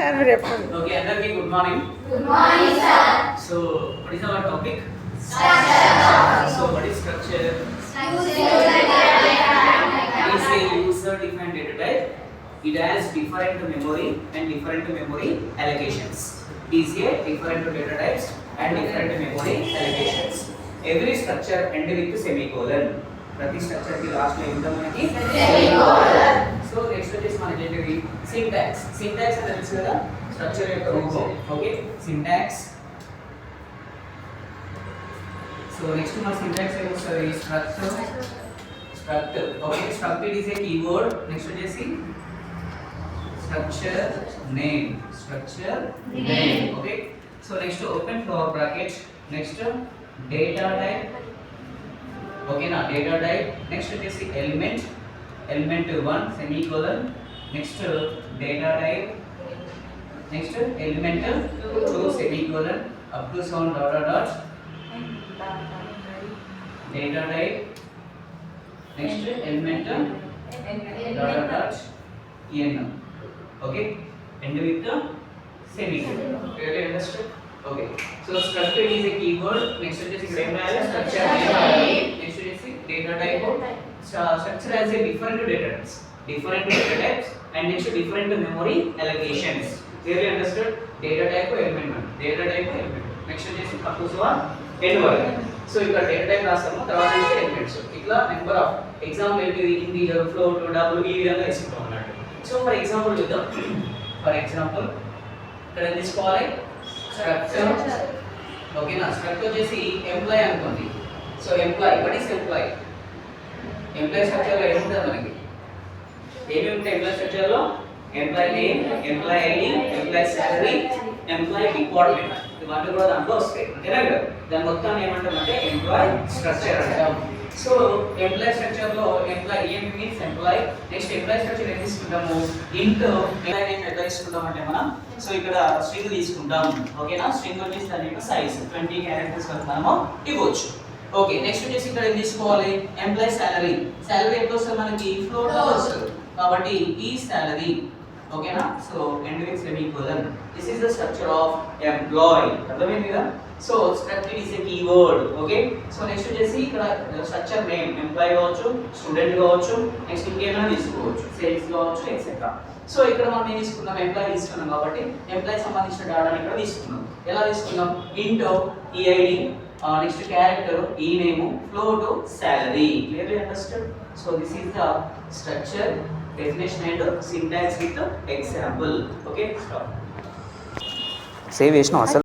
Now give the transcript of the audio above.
Okay, అందరికీ good morning. Good morning, sir. So, what is our topic? Structure. So, what is structure? It is a user-defined data type. It has different memory and different memory allocations. It is a different data types and different memory allocations. Every structure end with semicolon. ప్రతి structure కి last లో ఎంత మనకి Semicolon. So next వచ్చేసి మనకి ఏంటిది syntax. Syntax అంటే తెలుసు కదా స్ట్రక్చర్ యొక్క రూపం. Okay syntax. సో నెక్స్ట్ మన సింటాక్స్ ఏమొస్తుంది structure. Okay structure is a keyword. Next వచ్చేసి structure name. Okay so next open flower bracket. Next data type. ఓకేనా డేటా టైప్. నెక్స్ట్ వచ్చేసి element 1 semicolon. Next data type. Next element 2 semicolon up to sound dot data type. Next element dot N. Okay end with semicolon. Clearly understood. Okay so structure is a keyword. Next వచ్చేసి ఇక్కడ ఏం రాయాలి structure name. Next వచ్చేసి data type. Structure has a different data types and next different memory allocations. Clearly understood? Data type element 1, next వచ్చేసి up to n వరకు. So ఇక్కడ data type రాస్తాము, తర్వాత వచ్చే ఎలిమెంట్స్. ఇట్లా నెంబర్ ఆఫ్ ఎగ్జాంపుల్ ఏంటిది integer, float, double ఈ విధంగా తీసుకుంటాం అన్నట్టు. సో ఫర్ ఎగ్జాంపుల్ చూద్దాం. ఫర్ ఎగ్జాంపుల్ ఇక్కడ ఏం తీసుకోవాలి స్ట్రక్చర్. ఓకేనా స్ట్రక్చర్ వచ్చేసి ఎంప్లాయ్ అనుకోండి. So employee what is employee? Employee structure లో ఏముంటుంది మనకి ఏమేమి ఉంటాయి ఎంప్లాయ్ స్ట్రక్చర్ లో? Employee name, employee ID, employee salary, employee department ఇవన్నీ కూడా దాంట్లో వస్తాయి. అంతేనా కదా? దాని మొత్తాన్ని ఏమంటామంటే ఎంప్లాయ్ స్ట్రక్చర్ అంటాం. సో ఎంప్లాయ్ స్ట్రక్చర్ లో ఎంప్లాయ్ ఏం means employee. Next employee structure ఏం తీసుకుంటాము ఇంట్ ఎంప్లాయ్ నేమ్ ఎట్లా తీసుకుంటాం అంటే మనం సో ఇక్కడ స్ట్రింగ్ తీసుకుంటాం. ఓకేనా స్ట్రింగ్ వచ్చేసి దాని యొక్క సైజ్ 20 క్యారెక్టర్స్ వరకు మనము ఇవ్వచ్చు. ఓకే నెక్స్ట్ వచ్చేసి ఇక్కడ ఏం తీసుకోవాలి ఎంప్లాయ్ సాలరీ. సాలరీ ఎట్లా వస్తుంది మనకి ఫ్లోట్ లో వస్తుంది కాబట్టి ఈ సాలరీ. ఓకేనా so end with semicolon. This is the structure of employee. అర్థమైంది కదా? So structure is a keyword. Okay so next వచ్చేసి ఇక్కడ స్ట్రక్చర్ నేమ్ ఎంప్లాయ్ కావచ్చు, స్టూడెంట్ కావచ్చు, నెక్స్ట్ ఇంకేమైనా తీసుకోవచ్చు, సేల్స్ కావచ్చు ఎక్సెట్రా. సో ఇక్కడ మనం ఏం తీసుకున్నాం ఎంప్లాయ్ తీసుకున్నాం కాబట్టి ఎంప్లాయ్ సంబంధించిన డేటాని ఇక్కడ తీసుకున్నాం. ఎలా తీసుకున్నాం ఇంట్ ఈఐడి, నెక్స్ట్ క్యారెక్టర్ ఈ name, float salary. Clearly understood? So this is the structure definition and syntax with example. Okay stop. Save చేసినాం అసలు.